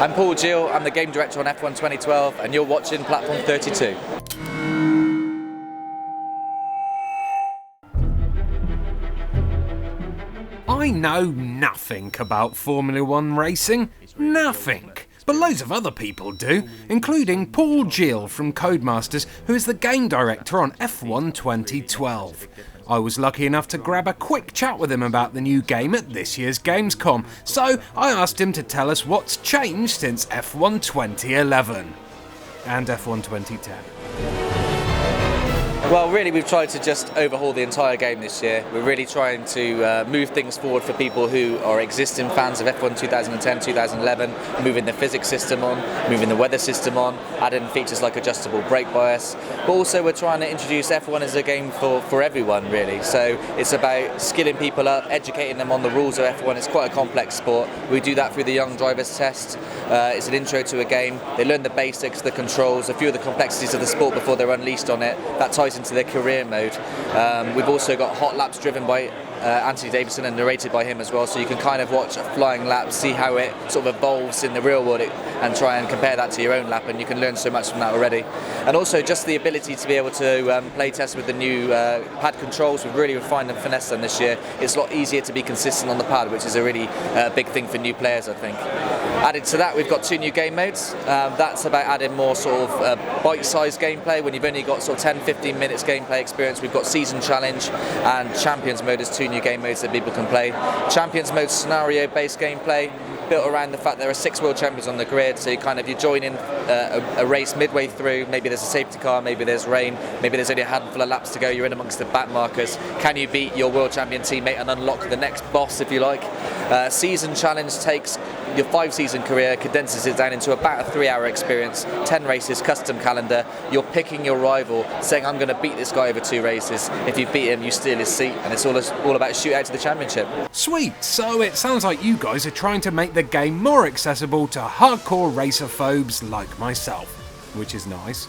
I'm Paul Jeal, I'm the game director on F1 2012, and you're watching Platform 32. I know nothing about Formula 1 racing, nothing. But loads of other people do, including Paul Jeal from Codemasters, who is the game director on F1 2012. I was lucky enough to grab a quick chat with him about the new game at this year's Gamescom, so I asked him to tell us what's changed since F1 2011 and F1 2010. Well, really, we've tried to just overhaul the entire game this year. We're really trying to move things forward for people who are existing fans of F1 2010, 2011, moving the physics system on, moving the weather system on, adding features like adjustable brake bias. But also we're trying to introduce F1 as a game for everyone, really. So it's about skilling people up, educating them on the rules of F1. It's quite a complex sport. We do that through the Young Drivers Test. It's an intro to a game. They learn the basics, the controls, a few of the complexities of the sport before they're unleashed on it. That ties into their career mode. We've also got hot laps driven by Anthony Davidson and narrated by him as well, so you can kind of watch a flying lap, see how it sort of evolves in the real world and try and compare that to your own lap, and you can learn so much from that already. And also just the ability to be able to play test with the new pad controls. We've really refined and finessed them this year. It's a lot easier to be consistent on the pad, which is a really big thing for new players, I think. Added to that, we've got 2 new game modes. That's about adding more sort of bite-sized gameplay. When you've only got sort of 10-15 minutes gameplay experience, we've got Season Challenge and Champions Mode as 2 new game modes that people can play. Champions Mode scenario-based gameplay, built around the fact there are 6 world champions on the grid, so you join in a race midway through. Maybe there's a safety car, maybe there's rain, maybe there's only a handful of laps to go. You're in amongst the back markers. Can you beat your world champion teammate and unlock the next boss, if you like? Season Challenge takes your 5-season career, condenses it down into about a 3-hour experience, 10 races, custom calendar. You're picking your rival, saying, I'm going to beat this guy over 2 races. If you beat him, you steal his seat, and it's all about shootout to the championship. Sweet, so it sounds like you guys are trying to make the game more accessible to hardcore racer-phobes like myself, which is nice.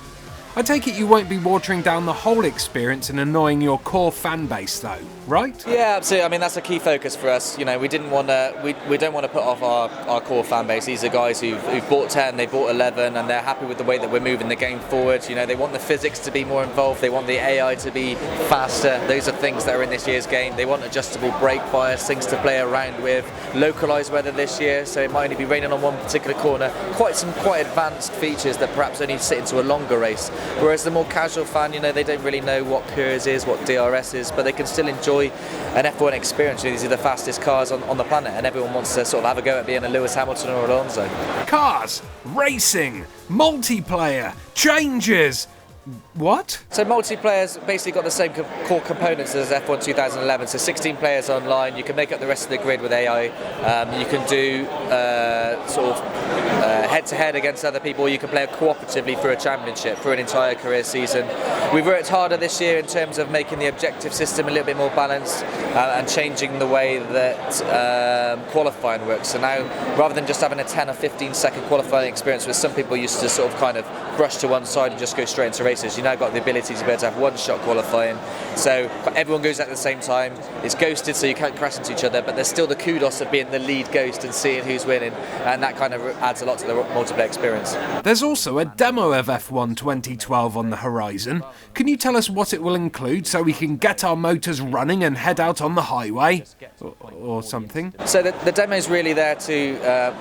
I take it you won't be watering down the whole experience and annoying your core fan base though, right? Yeah, absolutely. I mean, that's a key focus for us. You know, we don't want to put off our core fan base. These are guys who've bought 10, they bought 11, and they're happy with the way that we're moving the game forward. You know, they want the physics to be more involved, they want the AI to be faster. Those are things that are in this year's game. They want adjustable brake bias, things to play around with, localized weather this year, so it might only be raining on one particular corner. Quite advanced features that perhaps only sit into a longer race. Whereas the more casual fan, you know, they don't really know what KERS is, what DRS is, but they can still enjoy an F1 experience. You know, these are the fastest cars on the planet, and everyone wants to sort of have a go at being a Lewis Hamilton or Alonso. Cars, racing, multiplayer, changes. What? So multiplayer's basically got the same core components as F1 2011, so 16 players online. You can make up the rest of the grid with AI. You can do head-to-head against other people. You can play cooperatively for a championship, for an entire career season. We've worked harder this year in terms of making the objective system a little bit more balanced and changing the way that qualifying works. So now, rather than just having a 10 or 15 second qualifying experience where some people used to sort of kind of brush to one side and just go straight into races, you now got the ability to be able to have one-shot qualifying. So everyone goes at the same time. It's ghosted, so you can't crash into each other, but there's still the kudos of being the lead ghost and seeing who's winning, and that kind of adds a lot to the multiplayer experience. There's also a demo of F1 2012 on the horizon. Can you tell us what it will include so we can get our motors running and head out on the highway? Or something? So the demo is really there to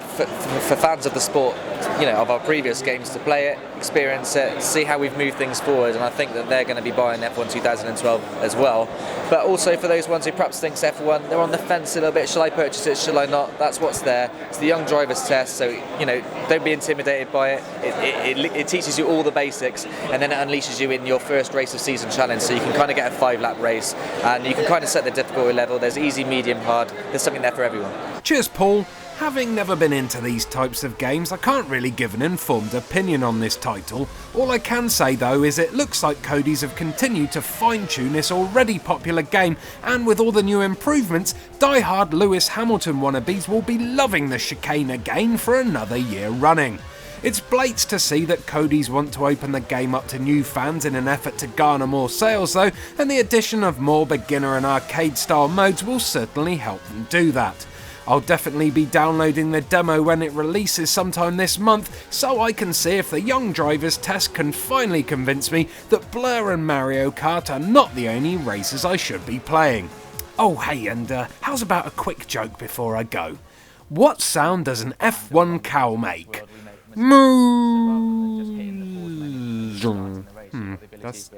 for fans of the sport, you know, of our previous games, to play it, experience it, see how we've moved things forward, and I think that they're going to be buying F1 2012 as well. But also for those ones who perhaps think F1, they're on the fence a little bit, shall I purchase it, shall I not? That's what's there. It's the Young Drivers Test, so, you know, don't be intimidated by it. It teaches you all the basics, and then it unleashes you in your first race of Season Challenge, so you can kind of get a 5-lap race, and you can kind of set the difficulty level. There's easy, medium, hard. There's something there for everyone. Cheers, Paul. Having never been into these types of games, I can't really give an informed opinion on this title. All I can say though is it looks like Cody's have continued to fine-tune this already popular game, and with all the new improvements, die-hard Lewis Hamilton wannabes will be loving the chicane again for another year running. It's blates to see that Cody's want to open the game up to new fans in an effort to garner more sales though, and the addition of more beginner and arcade style modes will certainly help them do that. I'll definitely be downloading the demo when it releases sometime this month, so I can see if the young drivers test can finally convince me that Blur and Mario Kart are not the only races I should be playing. Oh hey, and how's about a quick joke before I go? What sound does an F1 cow make? Moo.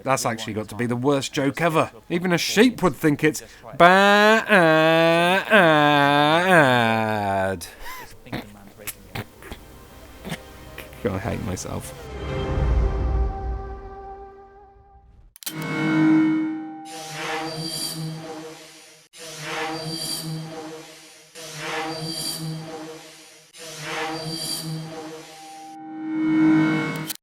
That's actually got to be the worst joke ever. Even a sheep would think it's bad. I hate myself.